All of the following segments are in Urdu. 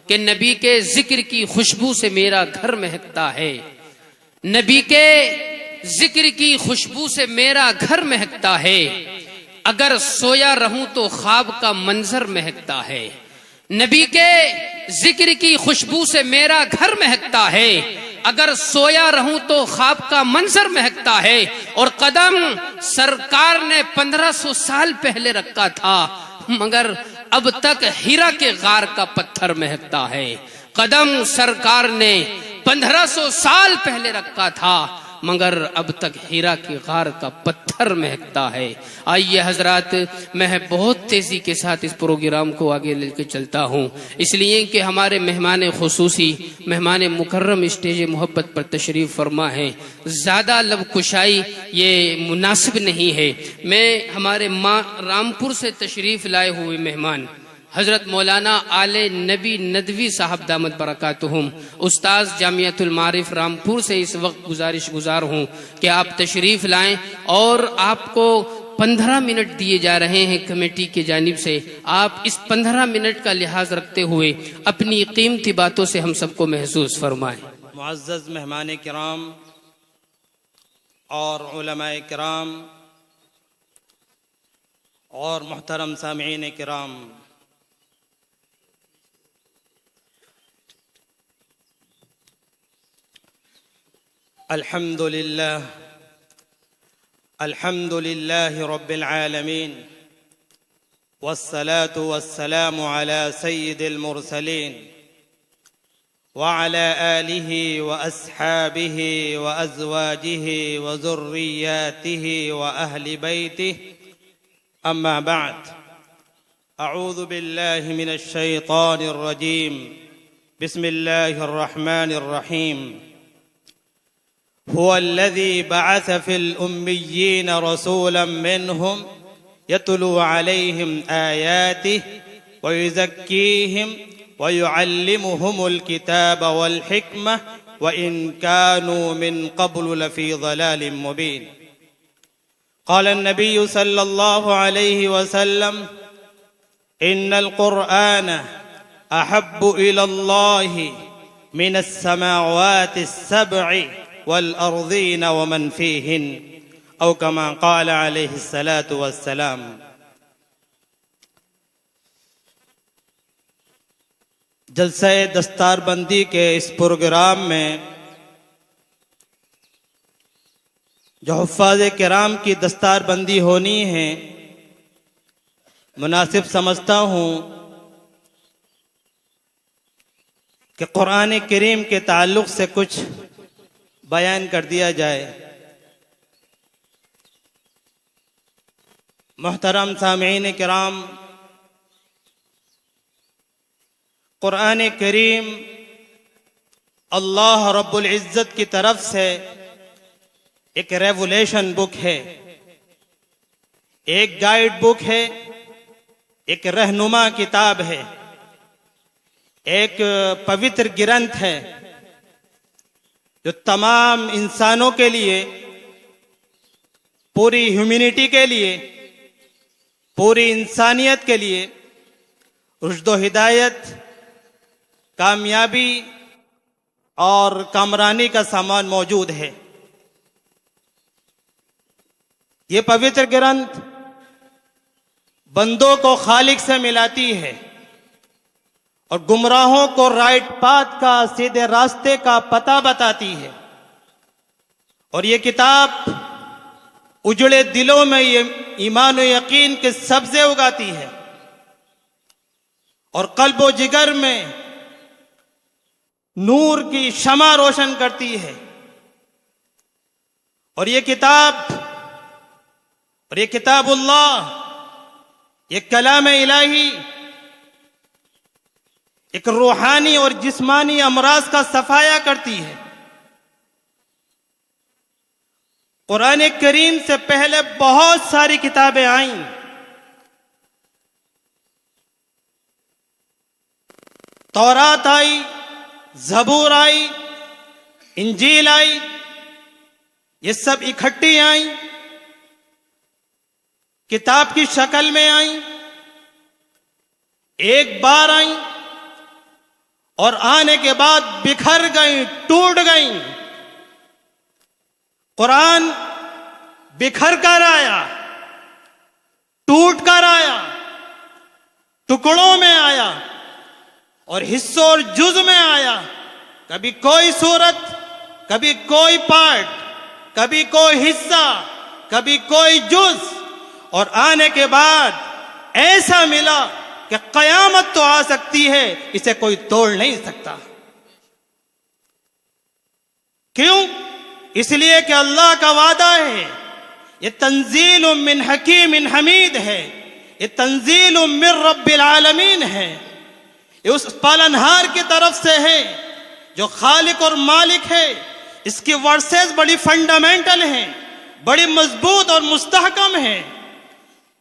کہ نبی کے ذکر کی خوشبو سے میرا گھر مہکتا ہے، نبی کے ذکر کی خوشبو سے میرا گھر مہکتا ہے، اگر سویا رہوں تو خواب کا منظر مہکتا ہے، نبی کے ذکر کی خوشبو سے میرا گھر مہکتا ہے، اگر سویا رہوں تو خواب کا منظر مہکتا ہے، اور قدم سرکار نے 1500 سال پہلے رکھا تھا مگر اب تک ہیرا کے غار کا پتھر مہکتا ہے، قدم سرکار نے 1500 سال پہلے رکھا تھا مگر اب تک ہیرا کی غار کا پتھر مہکتا ہے۔ آئیے حضرات، میں بہت تیزی کے ساتھ اس پروگرام کو آگے لے کے چلتا ہوں، اس لیے کہ ہمارے مہمان خصوصی، مہمان مکرم اسٹیج محبت پر تشریف فرما ہے، زیادہ لب کشائی یہ مناسب نہیں ہے۔ میں ہمارے رامپور سے تشریف لائے ہوئے مہمان حضرت مولانا آل نبی ندوی صاحب دامت برکاتہم، استاذ جامعۃ المعارف رامپور سے اس وقت گزارش گزار ہوں کہ آپ تشریف لائیں، اور آپ کو 15 منٹ دیے جا رہے ہیں کمیٹی کی جانب سے۔ آپ اس 15 منٹ کا لحاظ رکھتے ہوئے اپنی قیمتی باتوں سے ہم سب کو محسوس فرمائیں۔ معزز مہمان کرام اور علماء کرام اور محترم سامعین کرام، الحمد لله رب العالمين، والصلاة والسلام على سيد المرسلين وعلى آله وأصحابه وأزواجه وذرياته وأهل بيته، أما بعد، أعوذ بالله من الشيطان الرجيم، بسم الله الرحمن الرحيم، هو الذي بعث في الأميين رسولا منهم يتلو عليهم آياته ويزكيهم ويعلمهم الكتاب والحكمة وإن كانوا من قبل لفي ضلال مبين۔ قال النبي صلى الله عليه وسلم: إن القرآن أحب إلى الله من السماوات السبع والأرضين ومن فيهن، أو كما قال عليه الصلاة والسلام۔ جلسہ دستار بندی کے اس پروگرام میں جو حفاظ کرام کی دستار بندی ہونی ہے، مناسب سمجھتا ہوں کہ قرآن کریم کے تعلق سے کچھ بیان کر دیا جائے۔ محترم سامعین کرام، قرآن کریم اللہ رب العزت کی طرف سے ایک ریولیشن بک ہے، ایک گائیڈ بک ہے، ایک رہنما کتاب ہے، ایک پوتر گرنتھ ہے جو تمام انسانوں کے لیے، پوری ہیومینٹی کے لیے، پوری انسانیت کے لیے رشد و ہدایت، کامیابی اور کامرانی کا سامان موجود ہے۔ یہ پوتر گرنتھ بندوں کو خالق سے ملاتی ہے اور گمراہوں کو رائٹ پاتھ کا، سیدھے راستے کا پتہ بتاتی ہے، اور یہ کتاب اجڑے دلوں میں یہ ایمان و یقین کے سبزے اگاتی ہے اور قلب و جگر میں نور کی شمع روشن کرتی ہے، اور یہ کتاب اللہ، یہ کلام الہی ایک روحانی اور جسمانی امراض کا صفایا کرتی ہے۔ قرآن کریم سے پہلے بہت ساری کتابیں آئیں، تورات آئی، زبور آئی، انجیل آئی، یہ سب اکٹھی آئیں، کتاب کی شکل میں آئیں، ایک بار آئیں، اور آنے کے بعد بکھر گئیں، ٹوٹ گئیں۔ قرآن بکھر کر آیا، ٹوٹ کر آیا، ٹکڑوں میں آیا اور حصوں اور جز میں آیا۔ کبھی کوئی صورت، کبھی کوئی پارٹ، کبھی کوئی حصہ، کبھی کوئی جز، اور آنے کے بعد ایسا ملا کہ قیامت تو آ سکتی ہے، اسے کوئی توڑ نہیں سکتا۔ کیوں؟ اس لیے کہ اللہ کا وعدہ ہے، یہ تنزیل من حکیم حمید ہے، یہ تنزیل من رب العالمین ہے، یہ اس پالنہار کی طرف سے ہے جو خالق اور مالک ہے۔ اس کی ورسز بڑی فنڈامنٹل ہیں، بڑی مضبوط اور مستحکم ہیں۔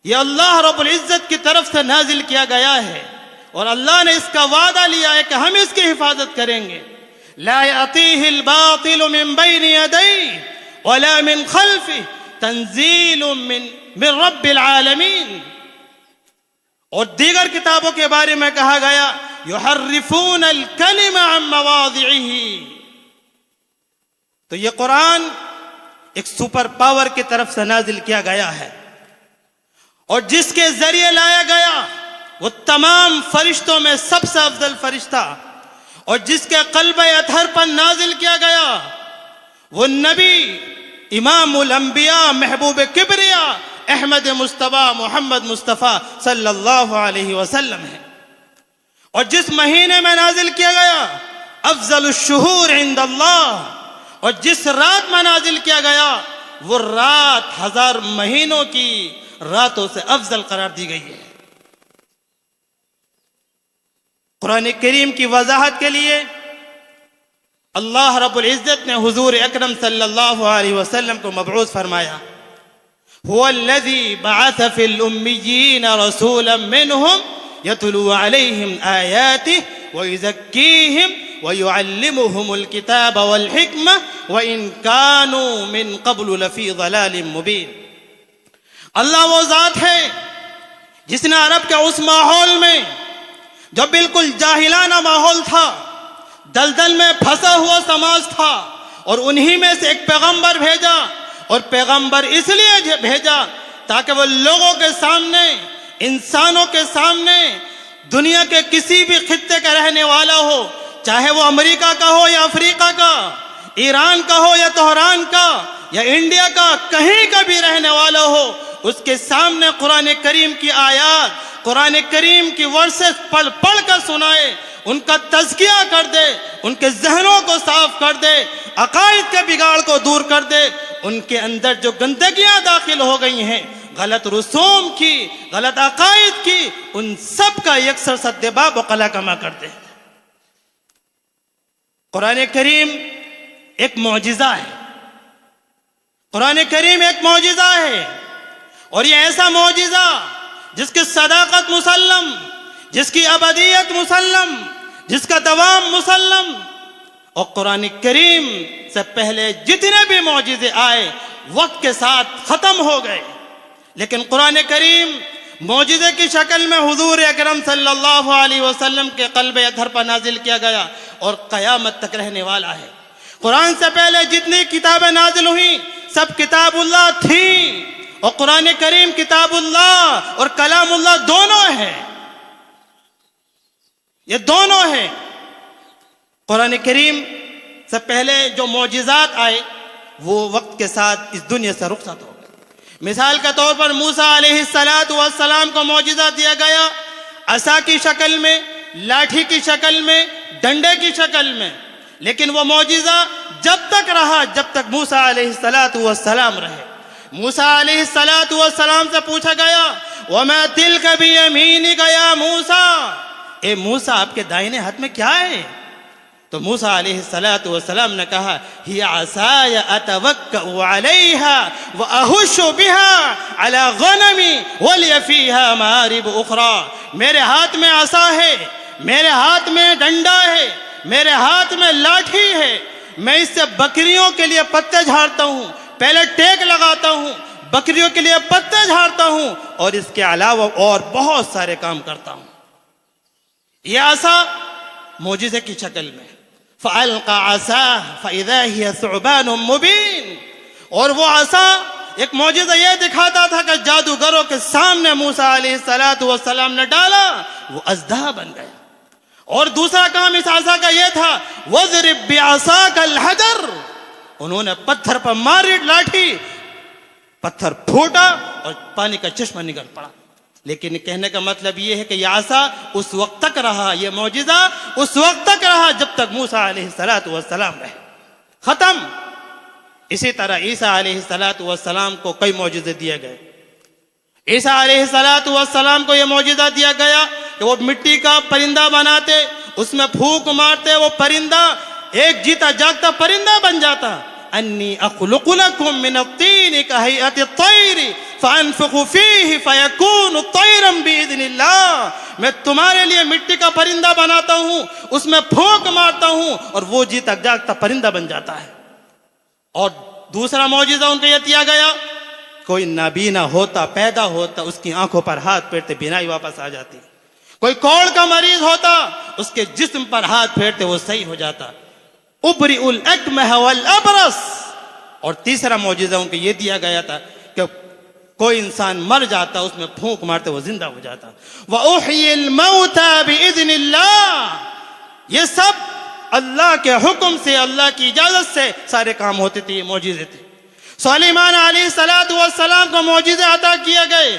یہ اللہ رب العزت کی طرف سے نازل کیا گیا ہے، اور اللہ نے اس کا وعدہ لیا ہے کہ ہم اس کی حفاظت کریں گے۔ لا يأتيه الباطل من بين يديه ولا من خلفه تنزيل من رب العالمین۔ اور دیگر کتابوں کے بارے میں کہا گیا يحرفون الكلم عن مواضعه۔ تو یہ قرآن ایک سپر پاور کی طرف سے نازل کیا گیا ہے، اور جس کے ذریعے لایا گیا وہ تمام فرشتوں میں سب سے افضل فرشتہ، اور جس کے قلب اطہر پر نازل کیا گیا وہ نبی، امام الانبیاء، محبوب کبریا، احمد مصطفیٰ محمد مصطفیٰ صلی اللہ علیہ وسلم ہے۔ اور جس مہینے میں نازل کیا گیا افضل الشہور عند اللہ، اور جس رات میں نازل کیا گیا وہ رات 1000 مہینوں کی راتوں سے افضل قرار دی گئی ہے۔ قرآن کریم کی وضاحت کے لیے اللہ رب العزت نے حضور اکرم صلی اللہ علیہ وسلم کو مبعوث فرمایا۔ هو الذي بعث في الأميين رسولا منهم يتلو عليهم آياته ويزكيهم ويعلمهم الكتاب والحكمة وإن كانوا من قبل لفي ضلال مبين۔ اللہ وہ ذات ہے جس نے عرب کے اس ماحول میں جو بالکل جاہلانہ ماحول تھا، دلدل میں پھنسا ہوا سماج تھا، اور انہی میں سے ایک پیغمبر بھیجا، اور پیغمبر اس لیے بھیجا تاکہ وہ لوگوں کے سامنے، انسانوں کے سامنے، دنیا کے کسی بھی خطے کا رہنے والا ہو، چاہے وہ امریکہ کا ہو یا افریقہ کا، ایران کا ہو یا تہران کا یا انڈیا کا، کہیں کا بھی رہنے والا ہو، اس کے سامنے قرآن کریم کی آیات، قرآن کریم کی ورسز پڑھ پڑھ کر سنائے، ان کا تزکیہ کر دے، ان کے ذہنوں کو صاف کر دے، عقائد کے بگاڑ کو دور کر دے، ان کے اندر جو گندگیاں داخل ہو گئی ہیں، غلط رسوم کی، غلط عقائد کی، ان سب کا یکسر سدباب و قلع کما کر دے۔ قرآن کریم ایک معجزہ ہے، قرآن کریم ایک معجزہ ہے، اور یہ ایسا معجزہ جس کی صداقت مسلم، جس کی ابدیت مسلم، جس کا دوام مسلم۔ اور قرآن کریم سے پہلے جتنے بھی معجزے آئے وقت کے ساتھ ختم ہو گئے، لیکن قرآن کریم معجزے کی شکل میں حضور اکرم صلی اللہ علیہ وسلم کے قلب اطہر پر نازل کیا گیا، اور قیامت تک رہنے والا ہے۔ قرآن سے پہلے جتنی کتابیں نازل ہوئیں سب کتاب اللہ تھیں، اور قرآن کریم کتاب اللہ اور کلام اللہ دونوں ہیں، یہ دونوں ہیں۔ قرآن کریم سے پہلے جو معجزات آئے وہ وقت کے ساتھ اس دنیا سے رخصت ہو گئے۔ مثال کے طور پر موسیٰ علیہ السلام کو معجزہ دیا گیا عصا کی شکل میں، لاٹھی کی شکل میں، ڈنڈے کی شکل میں، لیکن وہ معجزہ جب تک رہا جب تک موسیٰ علیہ السلام رہے۔ موسیٰ علیہ السلام سے پوچھا گیا وَمَا تِلْكَ بِيَمِينِكَ يَا مُوسَىٰ، اے موسیٰ آپ کے دائنے ہاتھ میں کیا ہے؟ تو موسیٰ علیہ السلام نے کہا هِيَ عَصَايَ أَتَوَكَّأُ عَلَيْهَا وَأَهُشُّ بِهَا عَلَى غَنَمِي وَلِيَ فِيهَا مَآرِبُ أُخْرَى، میرے ہاتھ میں عصا ہے، میرے ہاتھ میں ڈنڈا ہے، میرے ہاتھ میں لاٹھی ہے، میں اس سے بکریوں کے لیے پتے جھاڑتا ہوں، پہلے ٹیک لگاتا ہوں، بکریوں کے لیے پتے جھاڑتا ہوں، اور اس کے علاوہ اور بہت سارے کام کرتا ہوں۔ یہ عصا معجزے کی شکل میں. فَأَلْقَى عَصَاهُ فَإِذَا هِيَ ثُعْبَانٌ مُبِينٌ. اور وہ عصا ایک معجزہ یہ دکھاتا تھا کہ جادوگروں کے سامنے موسیٰ علیہ السلام نے ڈالا، وہ اژدہا بن گیا. اور دوسرا کام اس عصا کا یہ تھا وَاضْرِبْ بِعَصَاكَ الْحَجَرَ. انہوں نے پتھر پر ماری لاٹھی، پتھر پھوٹا اور پانی کا چشمہ نکل پڑا. لیکن کہنے کا مطلب یہ ہے کہ یہ عصا اس وقت تک رہا، یہ معجزہ اس وقت تک رہا جب تک موسیٰ علیہ السلام رہے. ختم. اسی طرح عیسیٰ علیہ السلام کو کئی معجزے دیے گئے. عیسیٰ علیہ السلام کو یہ معجزہ دیا گیا کہ وہ مٹی کا پرندہ بناتے، اس میں پھونک مارتے، وہ پرندہ ایک جیتا جاگتا پرندہ بن جاتا. انی اخلق لکم من الطین کہیئت الطیر فانفخ فیہ فیکون طیرا باذن اللہ. میں تمہارے لیے مٹی کا پرندہ بناتا ہوں، اس میں پھونک مارتا ہوں اور وہ جیتا جاگتا پرندہ بن جاتا ہے. اور دوسرا معجزہ ان کو یہ دیا گیا، کوئی نابینا ہوتا پیدا ہوتا، اس کی آنکھوں پر ہاتھ پھیرتے بینائی واپس آ جاتی. کوئی کوڑ کا مریض ہوتا، اس کے جسم پر ہاتھ پھیرتے وہ صحیح ہو جاتا. ابرئ الاکمہ والابرص. اور تیسرا معجزہ ان کو یہ دیا گیا تھا کہ کوئی انسان مر جاتا، اس میں پھونک مارتے وہ زندہ ہو جاتا. وَأُحْيِي الْمَوْتَى بِإِذْنِ اللَّهِ. یہ سب اللہ کے حکم سے، اللہ کی اجازت سے سارے کام ہوتے تھے. یہ معجزے تھے. سلیمان علیہ السلام کو معجزے عطا کیے گئے.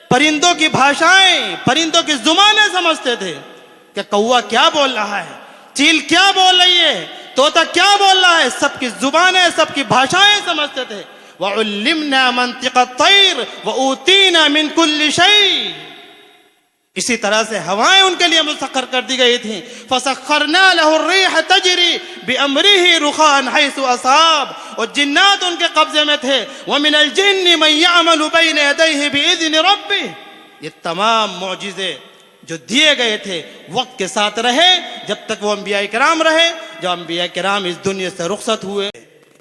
پرندوں کی بھاشائیں، پرندوں کی زبانیں سمجھتے تھے کہ کوا کیا بول رہا ہے، چیل کیا بول رہی ہے، طوطا کیا بول رہا ہے. سب کی زبانیں، سب کی بھاشائیں سمجھتے تھے. وَعُلِّمْنَا مَنْطِقَ الطَّيْرِ وَأُوتِينَا مِنْ كُلِّ شَيْءٍ. اسی طرح سے ہوائیں ان کے لیے مسخر کر دی گئی تھیں. فَسَخَّرْنَا لَهُ الرِّيحَ تَجْرِي بِأَمْرِهِ رُخَاءً حَيْثُ أَصَابَ. اور جنات ان کے قبضے میں تھے. وَمِنَ الْجِنِّ مَن يَعْمَلُ بَيْنَ يَدَيْهِ بِإِذْنِ رَبِّهِ. یہ تمام معجزے جو دیے گئے تھے وقت کے ساتھ رہے جب تک وہ انبیاء کرام رہے. جب انبیاء کرام اس دنیا سے رخصت ہوئے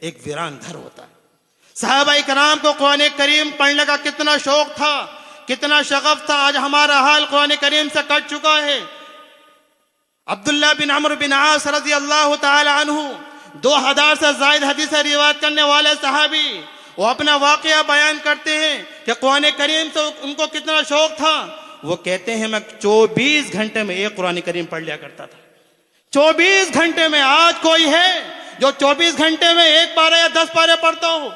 ایک ویران گھر ہوتا ہے. صحابہ کرام کو قرآن کریم پڑھنے کا کتنا شوق تھا، کتنا شغف تھا. آج ہمارا حال قرآن کریم سے کٹ چکا ہے. عبداللہ بن عمرو بن عاص رضی اللہ تعالی عنہ 2000 سے زائد حدیثیں روایت کرنے والے صحابی، وہ اپنا واقعہ بیان کرتے ہیں کہ قرآن کریم سے ان کو کتنا شوق تھا. وہ کہتے ہیں میں 24 گھنٹے میں ایک قرآن کریم پڑھ لیا کرتا تھا. 24 گھنٹے میں. آج کوئی ہے جو 24 گھنٹے میں ایک پارہ یا 10 پارے پڑھتا ہو؟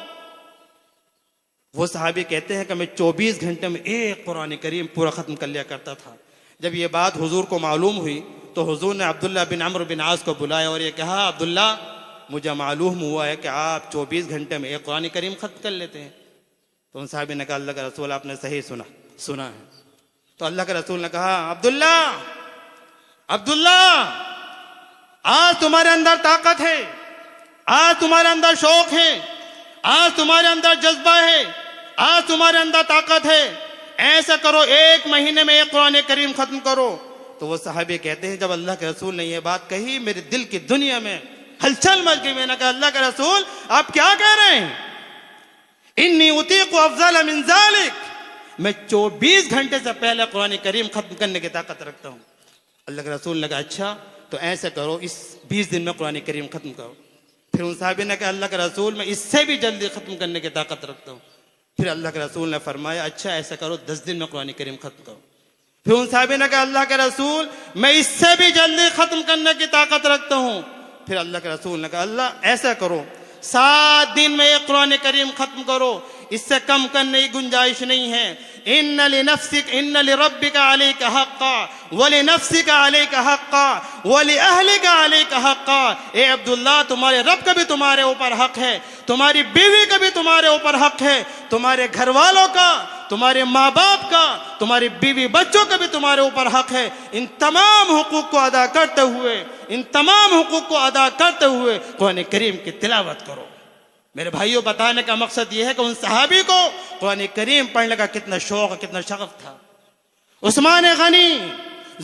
وہ صحابی کہتے ہیں کہ میں 24 گھنٹے میں ایک قرآن کریم پورا ختم کر لیا کرتا تھا. جب یہ بات حضور کو معلوم ہوئی تو حضور نے عبداللہ بن عمرو بن عاص کو بلایا اور یہ کہا عبداللہ مجھے معلوم ہوا ہے کہ آپ 24 گھنٹے میں ایک قرآن کریم ختم کر لیتے ہیں. تو ان صحابی نے کہا اللہ کا رسول آپ نے صحیح سنا ہے. تو اللہ کے رسول نے کہا عبداللہ آج تمہارے اندر طاقت ہے، آج تمہارے اندر شوق ہے، آج تمہارے اندر جذبہ ہے، آج تمہارے اندر طاقت ہے. ایسا کرو 1 مہینے میں ایک قرآن کریم ختم کرو. تو وہ صحابی کہتے ہیں جب اللہ کے رسول نے یہ بات کہی میرے دل کی دنیا میں ہلچل مچ گئی. میں نے کہا اللہ کے رسول آپ کیا کہہ رہے ہیں؟ انی اطیق افضل من ذلک. میں 24 گھنٹے سے پہلے قرآن کریم ختم کرنے کی طاقت رکھتا ہوں. اللہ کے رسول نے کہا اچھا تو ایسا کرو اس 20 دن میں قرآن کریم ختم کرو. پھر ان صحابی نے کہا اللہ کے رسول میں اس سے بھی جلدی ختم کرنے کی طاقت رکھتا ہوں. پھر اللہ کے رسول نے فرمایا اچھا ایسا کرو 10 دن میں قرآن کریم ختم کرو. پھر ان صحابی نے کہا اللہ کے رسول میں اس سے بھی جلدی ختم کرنے کی طاقت رکھتا ہوں. پھر اللہ کے رسول نے کہا اللہ ایسا کرو 7 دن میں ایک قرآن کریم ختم کرو، اس سے کم کرنے کی گنجائش نہیں ہے. ان لربک علیک حقا ولنفسک علیک حقا ولأہلک علیک حقا. اے عبداللہ تمہارے رب کا بھی تمہارے اوپر حق ہے، تمہاری بیوی کا بھی تمہارے اوپر حق ہے، تمہارے گھر والوں کا، تمہارے ماں باپ کا، تمہاری بیوی بچوں کا بھی تمہارے اوپر حق ہے. ان تمام حقوق کو ادا کرتے ہوئے قرآن کریم کی تلاوت کرو. میرے بھائیوں بتانے کا مقصد یہ ہے کہ ان صحابی کو قرآن کریم پڑھنے کا کتنا شوق کتنا شغف تھا. عثمان غنی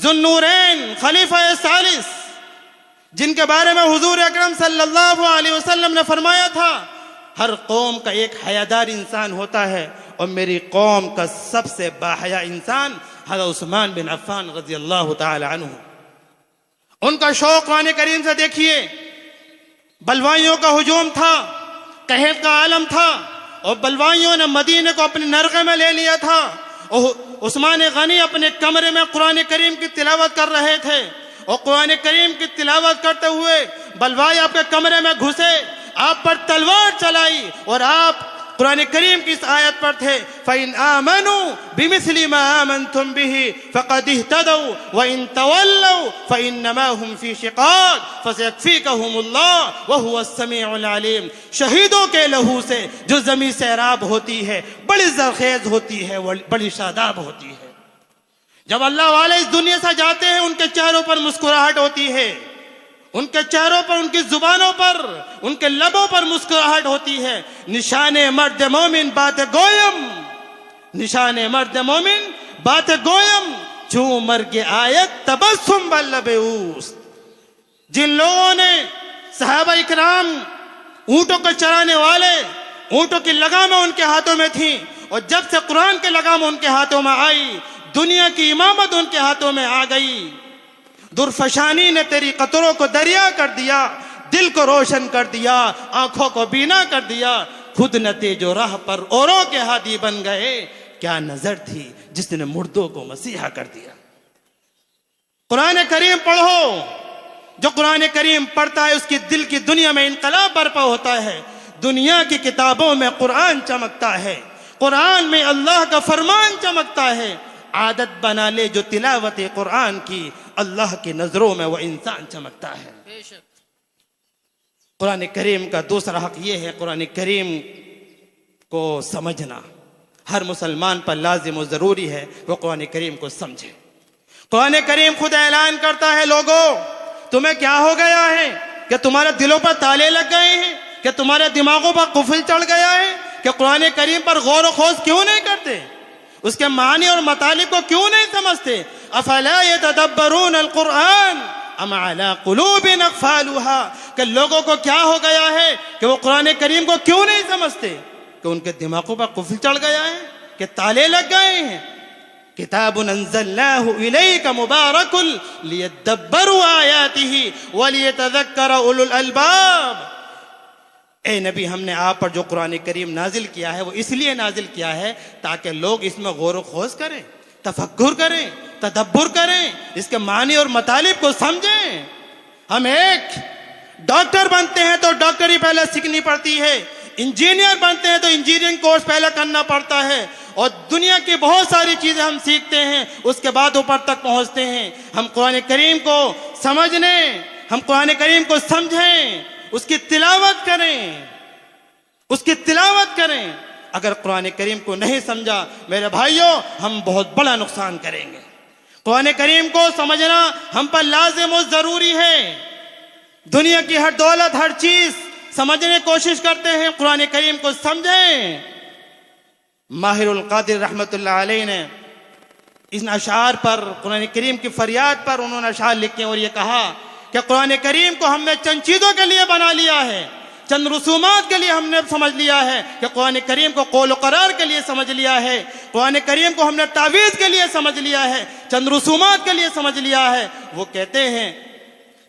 ذو النورین خلیفہ ثالث جن کے بارے میں حضور اکرم صلی اللہ علیہ وسلم نے فرمایا تھا ہر قوم کا ایک حیادار انسان ہوتا ہے اور میری قوم کا سب سے باحیا انسان حضرت عثمان بن عفان رضی اللہ تعالی عنہ. ان کا شوق قرآن کریم سے دیکھیے. بلوائیوں کا ہجوم تھا, قحط کا عالم تھا, اور بلوائیوں نے مدینے کو اپنے نرغے میں لے لیا تھا. اور عثمان غنی اپنے کمرے میں قرآن کریم کی تلاوت کر رہے تھے, اور قرآن کریم کی تلاوت کرتے ہوئے بلوائی آپ کے کمرے میں گھسے, آپ پر تلوار چلائی, اور آپ قرآن کریم کی اس آیت پر تھے, فَإِنْ آمَنُوا بِمِثْلِ مَا آمَنْتُمْ بِهِ فَقَدِ اهْتَدَوْا وَإِنْ تَوَلَّوْا فَإِنَّمَا هُمْ فِي شِقَاقٍ فَسَيَكْفِيكَهُمُ اللَّهُ وَهُوَ السَّمِيعُ الْعَلِيمُ. شہیدوں کے لہو سے جو زمین سیراب ہوتی ہے, بڑی زرخیز ہوتی ہے, بڑی شاداب ہوتی ہے. جب اللہ والے اس دنیا سے جاتے ہیں, ان کے چہروں پر مسکراہٹ ہوتی ہے, ان کے چہروں پر, ان کی زبانوں پر, ان کے لبوں پر مسکراہٹ ہوتی ہے. نشان مرد مومن بات گویم, نشان مرد مومن بات گویم, چوں مرگ آیت تبسم بلب اوست. جن لوگوں نے صحابہ اکرام, اونٹوں کو چرانے والے, اونٹوں کی لگامیں ان کے ہاتھوں میں تھیں, اور جب سے قرآن کی لگام ان کے ہاتھوں میں آئی, دنیا کی امامت ان کے ہاتھوں میں آ گئی. درفشانی نے تیری قطروں کو دریا کر دیا, دل کو روشن کر دیا, آنکھوں کو بینا کر دیا. خود نتے جو راہ پر اوروں کے ہادی بن گئے, کیا نظر تھی جس نے مردوں کو مسیحا کر دیا. قرآن کریم پڑھو, جو قرآن کریم پڑھتا ہے اس کی دل کی دنیا میں انقلاب برپا ہوتا ہے. دنیا کی کتابوں میں قرآن چمکتا ہے, قرآن میں اللہ کا فرمان چمکتا ہے. عادت بنا لے جو تلاوت قرآن کی, اللہ کی نظروں میں وہ انسان چمکتا ہے. قرآن کریم کا دوسرا حق یہ ہے, قرآن کریم کو سمجھنا. ہر مسلمان پر لازم و ضروری ہے وہ قرآن کریم کو سمجھے. قرآن کریم خود اعلان کرتا ہے, لوگوں تمہیں کیا ہو گیا ہے کہ تمہارے دلوں پر تالے لگ گئے ہیں, کہ تمہارے دماغوں پر قفل چڑھ گیا ہے, کہ قرآن کریم پر غور و خوض کیوں نہیں کرتے, اس کے معنی اور مطالب کو کیوں نہیں سمجھتے. افلا یتدبرون القرآن ام علی قلوب اقفالها, کہ لوگوں کو کیا ہو گیا ہے کہ وہ قرآن کریم کو کیوں نہیں سمجھتے, کہ ان کے دماغوں پر قفل چڑھ گیا ہے, کہ تالے لگ گئے ہیں. کتاب انزلناہ الیک مبارک لیدبروا آیاتہ ولیتذکر اولو الالباب. اے نبی, ہم نے آپ پر جو قرآن کریم نازل کیا ہے وہ اس لیے نازل کیا ہے تاکہ لوگ اس میں غور و خوض کریں, تفکر کریں, تدبر کریں, اس کے معنی اور مطالب کو سمجھیں. ہم ایک ڈاکٹر بنتے ہیں تو ڈاکٹری پہلے سیکھنی پڑتی ہے, انجینئر بنتے ہیں تو انجینئرنگ کورس پہلے کرنا پڑتا ہے, اور دنیا کی بہت ساری چیزیں ہم سیکھتے ہیں, اس کے بعد اوپر تک پہنچتے ہیں. ہم قرآن کریم کو سمجھنے, ہم قرآن کریم کو سمجھیں, اس کی تلاوت کریں, اس کی تلاوت کریں. اگر قرآن کریم کو نہیں سمجھا میرے بھائیوں, ہم بہت بڑا نقصان کریں گے. قرآن کریم کو سمجھنا ہم پر لازم و ضروری ہے. دنیا کی ہر دولت, ہر چیز سمجھنے کی کوشش کرتے ہیں, قرآن کریم کو سمجھیں. ماہر القادر رحمت اللہ علیہ نے ان اشعار پر, قرآن کریم کی فریاد پر انہوں نے اشعار لکھے اور یہ کہا کہ قرآن کریم کو ہم نے چند چیزوں کے لیے بنا لیا ہے, چند رسومات کے لیے ہم نے سمجھ لیا ہے, کہ قرآن کریم کو قول و قرار کے لیے سمجھ لیا ہے, قرآن کریم کو ہم نے تعویذ کے لیے سمجھ لیا ہے, چند رسومات کے لیے سمجھ لیا ہے. وہ کہتے ہیں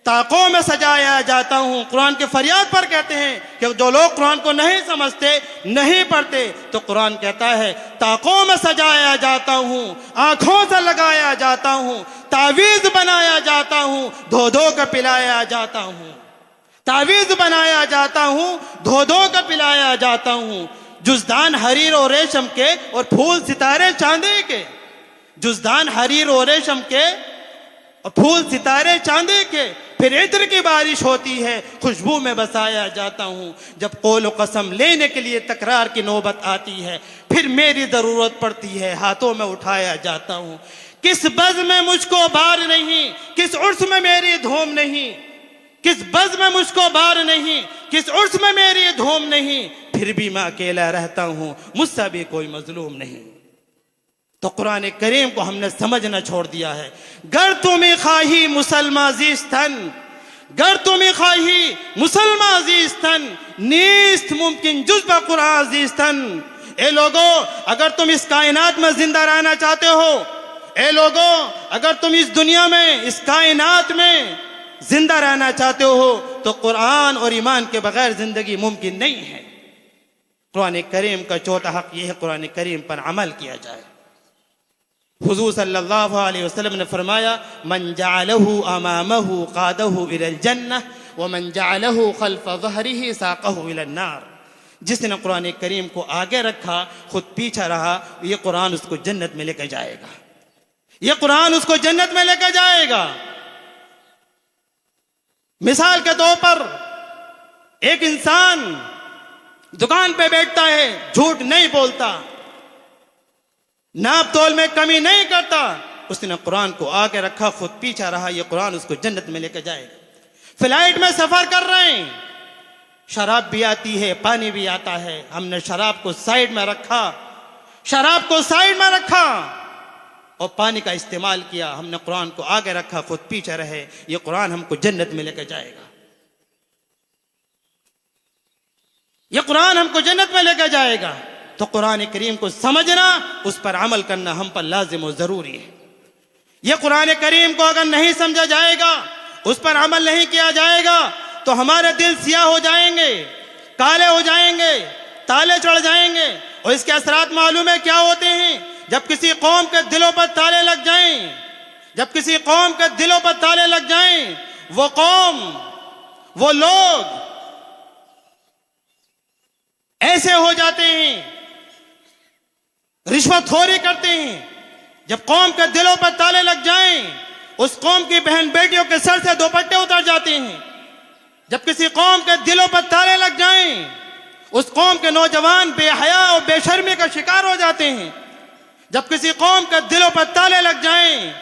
طاقوں میں سجایا جاتا ہوں, قرآن کے فریاد پر کہتے ہیں کہ جو لوگ قرآن کو نہیں سمجھتے, نہیں پڑھتے, تو قرآن کہتا ہے طاقوں میں سجایا جاتا ہوں, آنکھوں سے لگایا جاتا ہوں, تعویذ بنایا جاتا ہوں, دھو دھو کر پلایا جاتا ہوں, تعویذ بنایا جاتا ہوں, دھو دھو کر پلایا جاتا ہوں. جزدان حریر اور ریشم کے اور پھول ستارے چاندی کے, جزدان حریر اور ریشم کے اور پھول ستارے چاندی کے, پھر عطر کی بارش ہوتی ہے, خوشبو میں بسایا جاتا ہوں. جب قول و قسم لینے کے لیے تکرار کی نوبت آتی ہے, پھر میری ضرورت پڑتی ہے, ہاتھوں میں اٹھایا جاتا ہوں. کس بز میں مجھ کو بار نہیں, کس عرس میں میری دھوم نہیں, کس بز میں مجھ کو بار نہیں, کس عرس میں میری دھوم نہیں, پھر بھی میں اکیلا رہتا ہوں, مجھ سے بھی کوئی مظلوم نہیں. تو قرآن کریم کو ہم نے سمجھنا چھوڑ دیا ہے. گر تمہیں خواہی مسلمان زیستن, گر تمہیں خواہی مسلمان زیستن, نیست ممکن جز با قرآن زیستن. اے لوگو, اگر تم اس کائنات میں زندہ رہنا چاہتے ہو, اے لوگو اگر تم اس دنیا میں, اس کائنات میں زندہ رہنا چاہتے ہو تو قرآن اور ایمان کے بغیر زندگی ممکن نہیں ہے۔ قرآن کریم کا چوتھا حق یہ ہے قرآن کریم پر عمل کیا جائے۔ حضور صلی اللہ علیہ وسلم نے فرمایا من جعلہ امامہ قادہ الی الجنہ ومن جعلہ خلف ظہرہ ساقہ الی النار۔ جس نے قرآن کریم کو آگے رکھا خود پیچھے رہا، یہ قرآن اس کو جنت میں لے کے جائے گا، یہ قرآن اس کو جنت میں لے کے جائے گا۔ مثال کے طور پر ایک انسان دکان پہ بیٹھتا ہے، جھوٹ نہیں بولتا، ناپ تول میں کمی نہیں کرتا، اس نے قرآن کو آگے رکھا خود پیچھے رہا، یہ قرآن اس کو جنت میں لے کے جائے گا۔ فلائٹ میں سفر کر رہے ہیں، شراب بھی آتی ہے، پانی بھی آتا ہے، ہم نے شراب کو سائیڈ میں رکھا، شراب کو سائیڈ میں رکھا اور پانی کا استعمال کیا، ہم نے قرآن کو آگے رکھا خود پیچھے رہے، یہ قرآن ہم کو جنت میں لے کے جائے گا، یہ قرآن ہم کو جنت میں لے کے جائے گا۔ تو قرآن کریم کو سمجھنا، اس پر عمل کرنا ہم پر لازم و ضروری ہے۔ یہ قرآن کریم کو اگر نہیں سمجھا جائے گا، اس پر عمل نہیں کیا جائے گا تو ہمارے دل سیاہ ہو جائیں گے، کالے ہو جائیں گے، تالے چڑھ جائیں گے، اور اس کے اثرات معلوم ہے کیا ہوتے ہیں؟ جب کسی قوم کے دلوں پر تالے لگ جائیں، جب کسی قوم کے دلوں پر تالے لگ جائیں، وہ قوم، وہ لوگ ایسے ہو جاتے ہیں، رشوت خوری کرتے ہیں۔ جب قوم کے دلوں پر تالے لگ جائیں، اس قوم کی بہن بیٹیوں کے سر سے دوپٹے اتر جاتے ہیں۔ جب کسی قوم کے دلوں پر تالے لگ جائیں، اس قوم کے نوجوان بے حیا اور بے شرمی کا شکار ہو جاتے ہیں۔ جب کسی قوم کے دلوں پر تالے لگ جائیں،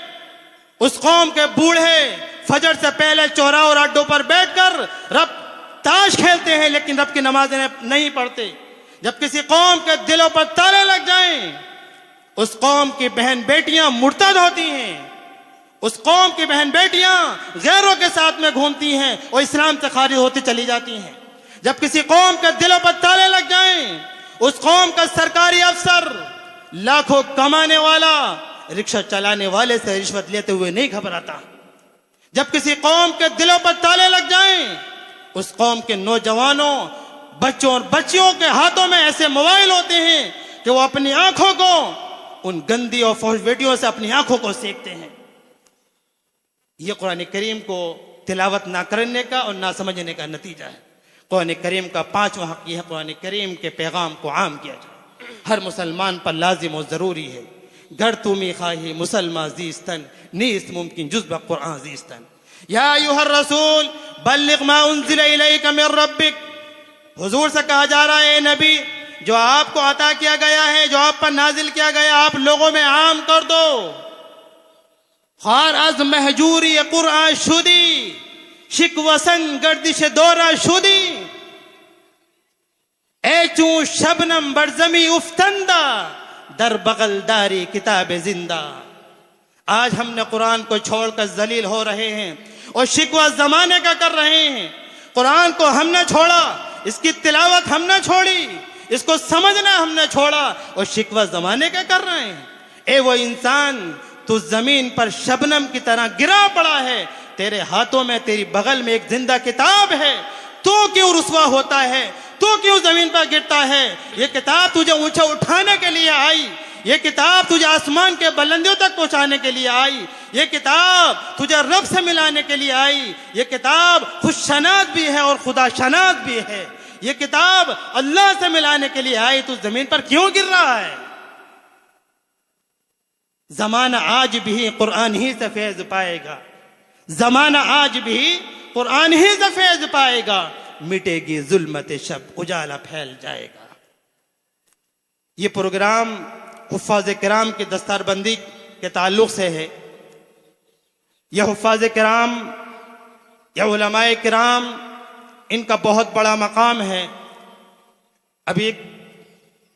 اس قوم کے بوڑھے فجر سے پہلے چوراہوں اور اڈوں پر بیٹھ کر رب تاش کھیلتے ہیں لیکن رب کی نمازیں نہیں پڑھتے۔ جب کسی قوم کے دلوں پر تالے لگ جائیں، اس قوم کی بہن بیٹیاں مرتد ہوتی ہیں، اس قوم کی بہن بیٹیاں غیروں کے ساتھ میں گھومتی ہیں اور اسلام سے خارج ہوتی چلی جاتی ہیں۔ جب کسی قوم کے دلوں پر تالے لگ جائیں، اس قوم کا سرکاری افسر لاکھوں کمانے والا رکشہ چلانے والے سے رشوت لیتے ہوئے نہیں گھبراتا۔ جب کسی قوم کے دلوں پر تالے لگ جائیں، اس قوم کے نوجوانوں، بچوں اور بچیوں کے ہاتھوں میں ایسے موبائل ہوتے ہیں کہ وہ اپنی آنکھوں کو ان گندی اور فحش ویڈیو سے اپنی آنکھوں کو سیکتے ہیں۔ یہ قرآن کریم کو تلاوت نہ کرنے کا اور نہ سمجھنے کا نتیجہ ہے۔ قرآن کریم کا پانچواں حق یہ ہے قرآن کریم کے پیغام کو عام کیا جائے، ہر مسلمان پر لازم و ضروری ہے۔ گر تمی خواہی مسلمان زیستن نیست ممکن جز بقرآن زیستن۔ یا ایھا الرسول بلغ ما انزل الیک من ربک، حضور سے کہا جا رہا ہے اے نبی، جو آپ کو عطا کیا گیا ہے، جو آپ پر نازل کیا گیا، آپ لوگوں میں عام کر دو۔ خار از محجوری قرآن شدی، شکوسن گردش دورہ شدی، اے چون شبنم برزمی افتندہ، در بغل داری کتاب زندہ۔ آج ہم نے قرآن کو چھوڑ کر ذلیل ہو رہے ہیں اور شکوہ زمانے کا کر رہے ہیں۔ قرآن کو ہم نے چھوڑا، اس کی تلاوت ہم نے چھوڑی، اس کو سمجھنا ہم نے چھوڑا اور شکوہ زمانے کا کر رہے ہیں۔ اے وہ انسان، تو زمین پر شبنم کی طرح گرا پڑا ہے، تیرے ہاتھوں میں، تیری بغل میں ایک زندہ کتاب ہے، تو کیوں رسوا ہوتا ہے؟ تو کیوں زمین پر گرتا ہے؟ یہ کتاب تجھے اونچا اٹھانے کے لیے آئی، یہ کتاب تجھے آسمان کے بلندیوں تک پہنچانے کے لیے آئی، یہ کتاب تجھے رب سے ملانے کے لیے آئی، یہ کتاب خود شناس بھی ہے اور خدا شناس بھی ہے، یہ کتاب اللہ سے ملانے کے لیے آئی، تو زمین پر کیوں گر رہا ہے؟ زمانہ آج بھی قرآن ہی سے فیض پائے گا، زمانہ آج بھی قرآن ہی سے فیض پائے گا، مٹے گی ظلمت شب، اجالا پھیل جائے گا۔ یہ پروگرام حفاظ کرام کی دستار بندی کے تعلق سے ہے۔ یہ حفاظ کرام یا علماء کرام، ان کا بہت بڑا مقام ہے۔ ابھی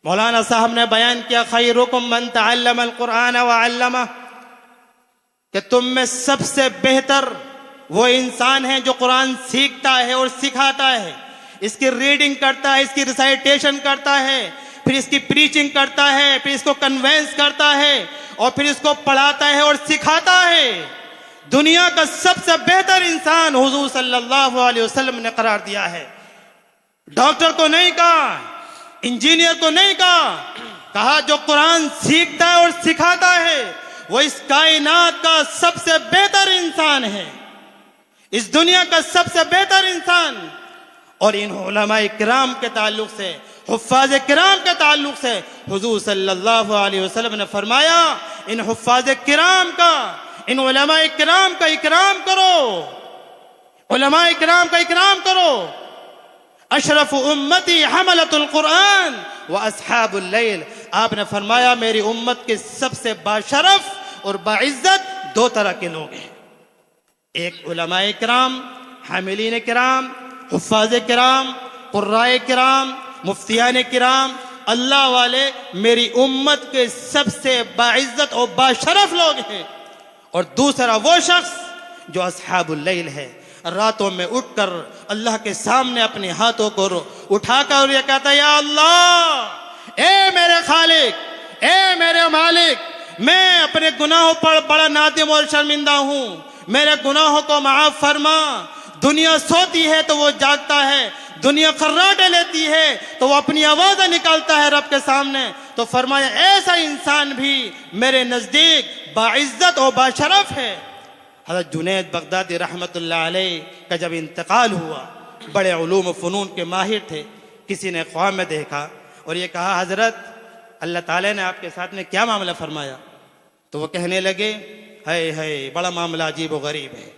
مولانا صاحب نے بیان کیا خیرکم من تعلم القرآن وعلمہ، کہ تم میں سب سے بہتر وہ انسان ہے جو قرآن سیکھتا ہے اور سکھاتا ہے، اس کی ریڈنگ کرتا ہے، اس کی ریسائٹیشن کرتا ہے، پھر اس کی پریچنگ کرتا ہے، پھر اس کو کنوینس کرتا ہے اور پھر اس کو پڑھاتا ہے اور سکھاتا ہے۔ دنیا کا سب سے بہتر انسان حضور صلی اللہ علیہ وسلم نے قرار دیا ہے. ڈاکٹر کو نہیں کہا, انجینئر کو نہیں کہا جو قرآن سیکھتا ہے اور سکھاتا ہے وہ اس کائنات کا سب سے بہتر انسان ہے, اس دنیا کا سب سے بہتر انسان. اور ان علماء کرام کے تعلق سے, حفاظ کرام کے تعلق سے حضور صلی اللہ علیہ وسلم نے فرمایا ان حفاظ کرام کا, ان علماء کرام کا اکرام کرو, علماء کرام کا اکرام کرو. اشرف امتی حملۃ القرآن و اصحاب اللیل. آپ نے فرمایا میری امت کے سب سے باشرف اور باعزت دو طرح کے لوگ ہیں, ایک علماء کرام, حاملین کرام, حفاظ کرام, قرائے کرام, مفتیان کرام, اللہ والے میری امت کے سب سے باعزت اور باشرف لوگ ہیں. اور دوسرا وہ شخص جو اصحاب اللیل ہے, راتوں میں اٹھ کر اللہ کے سامنے اپنے ہاتھوں کو اٹھا کر اور یہ کہتا ہے یا اللہ, اے میرے خالق, اے میرے مالک, میں اپنے گناہوں پر بڑا نادم اور شرمندہ ہوں, میرے گناہوں کو معاف فرما. دنیا سوتی ہے تو وہ جاگتا ہے, دنیا خراٹے لیتی ہے تو وہ اپنی آوازیں نکالتا ہے رب کے سامنے. تو فرمایا ایسا انسان بھی میرے نزدیک باعزت اور باشرف ہے. حضرت جنید بغدادی رحمت اللہ علیہ کا جب انتقال ہوا, بڑے علوم و فنون کے ماہر تھے, کسی نے خواب میں دیکھا اور یہ کہا حضرت اللہ تعالیٰ نے آپ کے ساتھ میں کیا معاملہ فرمایا؟ تو وہ کہنے لگے ہے بڑا معاملہ عجیب و غریب ہے.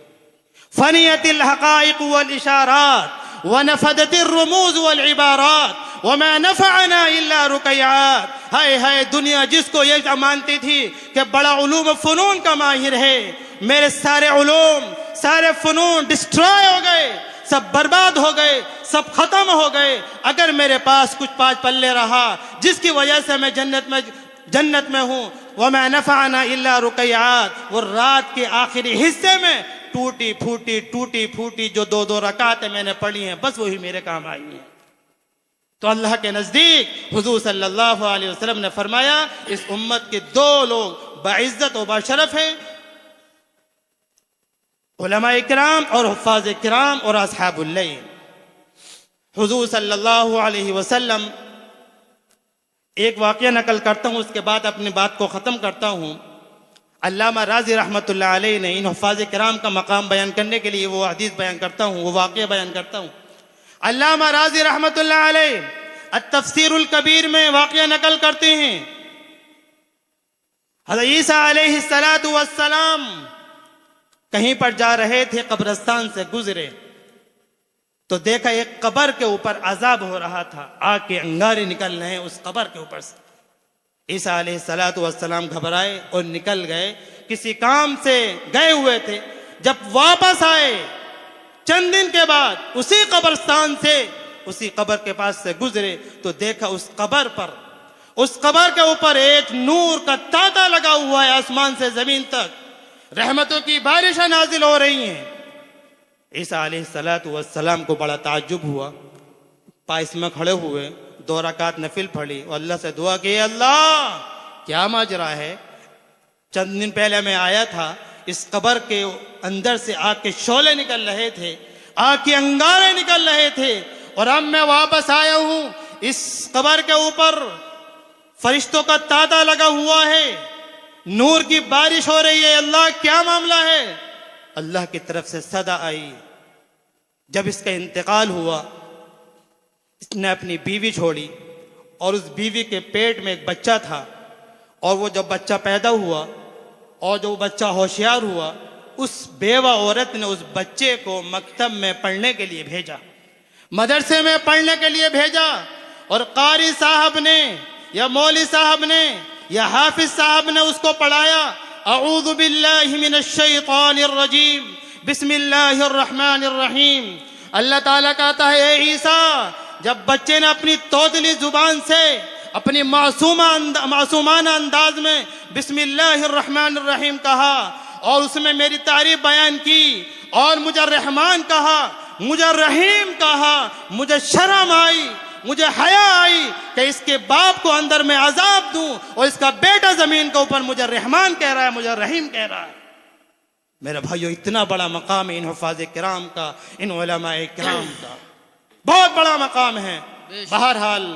فنیت الحقائق والاشارات ونفدت الرموز والعبارات وما نفعنا الا رقیعات. ہائے دنیا جس کو یہ مانتی تھی کہ بڑا علوم و فنون کا ماہر ہے, میرے سارے علوم سارے فنون ڈسٹرائے ہو گئے, سب برباد ہو گئے, سب ختم ہو گئے. اگر میرے پاس کچھ پانچ پلے رہا جس کی وجہ سے میں جنت میں ہوں, وما نفعنا الا رقیعات, وہ رات کے آخری حصے میں ٹوٹی پھوٹی جو دو رکعتیں میں نے پڑھی ہیں بس وہی میرے کام آئی ہیں. تو اللہ کے نزدیک حضور صلی اللہ علیہ وسلم نے فرمایا اس امت کے دو لوگ باعزت و باشرف ہیں, علماء کرام اور حفاظ کرام اور اصحاب اللیل. حضور صلی اللہ علیہ وسلم, ایک واقعہ نقل کرتا ہوں, اس کے بعد اپنی بات کو ختم کرتا ہوں. علامہ راضی رحمت اللہ علیہ نے ان حفاظ کرام کا مقام بیان کرنے کے لیے وہ حدیث بیان کرتا ہوں, وہ واقعہ بیان کرتا ہوں. علامہ راضی رحمت اللہ علیہ التفسیر الکبیر میں واقعہ نقل کرتے ہیں, حضرت عیسیٰ علیہ السلام کہیں پر جا رہے تھے, قبرستان سے گزرے تو دیکھا ایک قبر کے اوپر عذاب ہو رہا تھا, آگ کے انگارے نکل رہے ہیں اس قبر کے اوپر سے. عیسیٰ علیہ السلام گھبرائے اور نکل گئے, کسی کام سے گئے ہوئے تھے. جب واپس آئے چند دن کے بعد اسی قبرستان سے اسی قبر کے پاس سے گزرے تو دیکھا اس قبر کے اوپر ایک نور کا تانتا لگا ہوا ہے, آسمان سے زمین تک رحمتوں کی بارشیں نازل ہو رہی ہیں. عیسیٰ علیہ السلام کو بڑا تعجب ہوا, پاس میں کھڑے ہوئے, 2 رکعت نفل پڑھی اور اللہ سے دعا کی, اللہ کیا ماجرا ہے؟ چند دن پہلے میں آیا تھا, اس قبر کے اندر سے آگ کے شعلے نکل رہے تھے, آگ کے انگارے نکل رہے تھے, اور اب میں واپس آیا ہوں, اس قبر کے اوپر فرشتوں کا تانتا لگا ہوا ہے, نور کی بارش ہو رہی ہے, اللہ کیا معاملہ ہے؟ اللہ کی طرف سے صدا آئی. جب اس کا انتقال ہوا اس نے اپنی بیوی چھوڑی, اور اس بیوی کے پیٹ میں ایک بچہ تھا, اور وہ جب بچہ پیدا ہوا اور جب بچہ ہوشیار ہوا, اس بیوہ عورت نے اس بچے کو مکتب میں پڑھنے کے لیے بھیجا, مدرسے میں پڑھنے کے لیے بھیجا, اور قاری صاحب نے یا مولوی صاحب نے یا حافظ صاحب نے اس کو پڑھایا. اعوذ باللہ من الشیطان الرجیم بسم اللہ الرحمن الرحیم. اللہ تعالیٰ کہتا ہے اے عیسیٰ, جب بچے نے اپنی توتلی زبان سے اپنی معصومانہ انداز میں بسم اللہ الرحمن الرحیم کہا اور اس میں میری تعریف بیان کی اور مجھے رحمان کہا, مجھے رحیم کہا, مجھے شرم آئی, مجھے حیا آئی کہ اس کے باپ کو اندر میں عذاب دوں اور اس کا بیٹا زمین کے اوپر مجھے رحمان کہہ رہا ہے, مجھے رحیم کہہ رہا ہے. میرے بھائیو اتنا بڑا مقام ہے ان حفاظ کرام کا، ان علماء کرام کا، بہت بڑا مقام ہے۔ بہرحال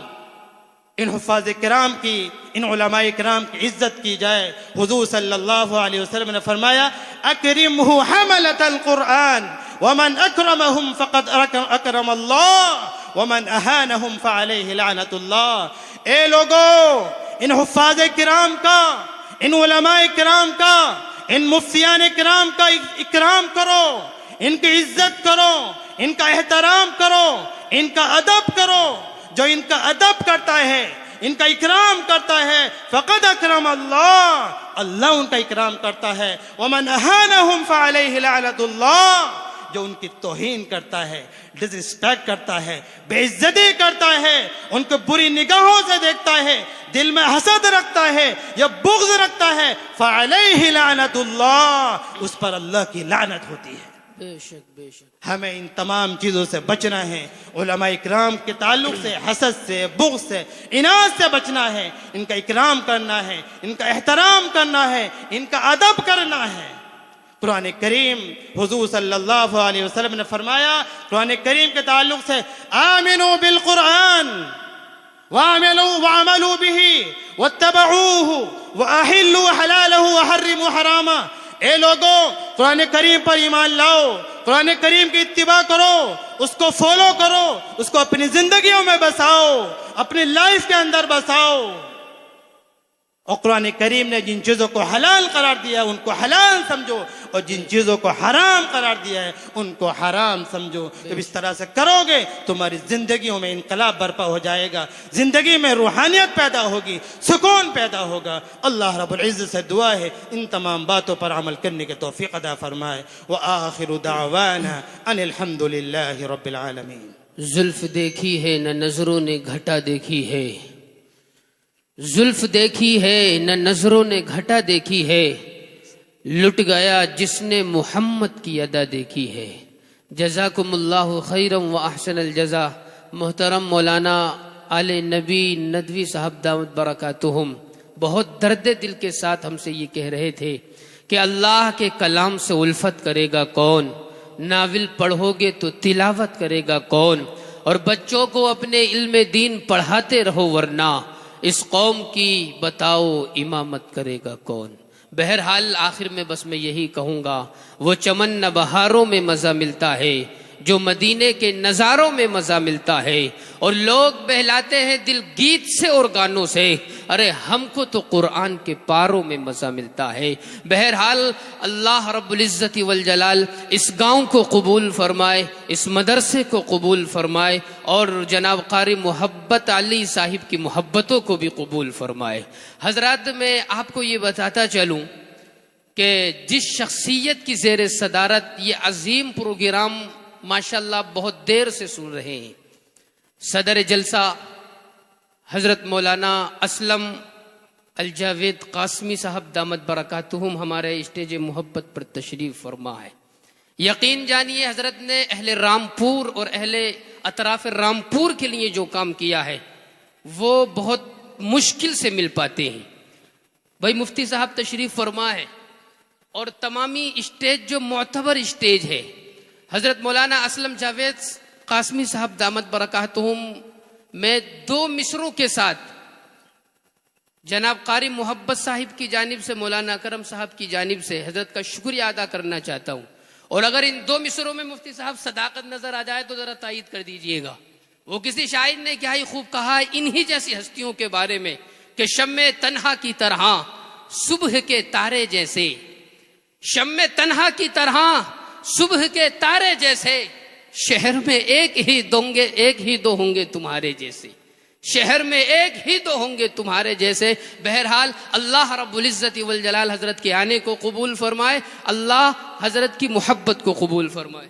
ان حفاظ کرام کی، ان علماء کرام کی عزت کی جائے۔ حضور صلی اللہ علیہ وسلم نے فرمایا اکرمہ حملۃ القرآن ومن اکرمہم فقد اکرم اللہ ومن اہانہم فعلیہ لعنت اللہ۔ اے لوگو، ان حفاظ کرام کا، ان علماء کرام کا، ان مفتیان کرام کا اکرام کرو، ان کی عزت کرو، ان کا احترام کرو، ان کا ادب کرو۔ جو ان کا ادب کرتا ہے، ان کا اکرام کرتا ہے، فقد اکرم اللہ، اللہ ان کا اکرام کرتا ہے۔ ومن اہانہم فعلیہ لعنت اللہ، جو ان کی توہین کرتا ہے، ڈس رسپیکٹ کرتا ہے، بے عزتی کرتا ہے، ان کو بری نگاہوں سے دیکھتا ہے، دل میں حسد رکھتا ہے یا بغض رکھتا ہے، فعلیہ لعنت اللہ، اس پر اللہ کی لعنت ہوتی ہے۔ بے شک بے شک۔ ہمیں ان تمام چیزوں سے بچنا ہے۔ علماء اکرام کے تعلق سے حسد سے، بغض سے، اناد سے بچنا ہے، ان کا اکرام کرنا ہے، ان کا احترام کرنا ہے، ان کا ادب کرنا ہے۔ قرآن کریم، حضور صلی اللہ علیہ وسلم نے فرمایا قرآن کریم کے تعلق سے، آمنوا بالقرآن وعملوا به واتبعوه واحلوا حلالہ وحرموا حرامہ۔ اے لوگو، قرآن کریم پر ایمان لاؤ، قرآن کریم کی اتباع کرو، اس کو فالو کرو، اس کو اپنی زندگیوں میں بساؤ، اپنی لائف کے اندر بساؤ۔ اور قرآن کریم نے جن چیزوں کو حلال قرار دیا ہے ان کو حلال سمجھو، اور جن چیزوں کو حرام قرار دیا ہے ان کو حرام سمجھو۔ جب اس طرح سے کرو گے تمہاری زندگیوں میں انقلاب برپا ہو جائے گا، زندگی میں روحانیت پیدا ہوگی، سکون پیدا ہوگا۔ اللہ رب العزت سے دعا ہے ان تمام باتوں پر عمل کرنے کی توفیق عطا فرمائے۔ وآخر دعوانا ان الحمد للہ رب العالمین۔ زلف دیکھی ہے نہ نظروں نے گھٹا دیکھی ہے، زلف دیکھی ہے نہ نظروں نے گھٹا دیکھی ہے، لٹ گیا جس نے محمد کی ادا دیکھی ہے۔ جزاکم اللہ خیرا و احسن الجزا۔ محترم مولانا آل نبی ندوی صاحب دامت برکاتہم بہت درد دل کے ساتھ ہم سے یہ کہہ رہے تھے کہ اللہ کے کلام سے الفت کرے گا کون، ناول پڑھو گے تو تلاوت کرے گا کون، اور بچوں کو اپنے علم دین پڑھاتے رہو، ورنہ اس قوم کی بتاؤ امامت کرے گا کون۔ بہرحال آخر میں بس میں یہی کہوں گا، وہ چمن نہ بہاروں میں مزہ ملتا ہے جو مدینے کے نظاروں میں مزہ ملتا ہے، اور لوگ بہلاتے ہیں دل گیت سے اور گانوں سے، ارے ہم کو تو قرآن کے پاروں میں مزہ ملتا ہے۔ بہرحال اللہ رب العزت والجلال اس گاؤں کو قبول فرمائے، اس مدرسے کو قبول فرمائے، اور جناب قاری محبت علی صاحب کی محبتوں کو بھی قبول فرمائے۔ حضرات، میں آپ کو یہ بتاتا چلوں کہ جس شخصیت کی زیر صدارت یہ عظیم پروگرام ماشاءاللہ بہت دیر سے سن رہے ہیں، صدر جلسہ حضرت مولانا اسلم الجاوید قاسمی صاحب دامت برکاتہم ہمارے اسٹیج محبت پر تشریف فرما ہے۔ یقین جانیے حضرت نے اہل رامپور اور اہل اطراف رامپور کے لیے جو کام کیا ہے وہ بہت مشکل سے مل پاتے ہیں۔ بھائی مفتی صاحب تشریف فرما ہے، اور تمامی اسٹیج جو معتبر اسٹیج ہے، حضرت مولانا اسلم جاوید قاسمی صاحب دامت برکاتہم میں 2 مصروں کے ساتھ جناب قاری محبت صاحب کی جانب سے، مولانا اکرم صاحب کی جانب سے حضرت کا شکریہ ادا کرنا چاہتا ہوں۔ اور اگر ان 2 مصروں میں مفتی صاحب صداقت نظر آ جائے تو ذرا تائید کر دیجئے گا۔ وہ کسی شاعر نے کیا ہی خوب کہا انہی جیسی ہستیوں کے بارے میں کہ شمع تنہا کی طرح صبح کے تارے جیسے، شمع تنہا کی طرح صبح کے تارے جیسے، شہر میں ایک ہی دو ہوں گے تمہارے جیسے، شہر میں ایک ہی دو ہوں گے تمہارے جیسے۔ بہرحال اللہ رب العزت والجلال حضرت کے آنے کو قبول فرمائے، اللہ حضرت کی محبت کو قبول فرمائے۔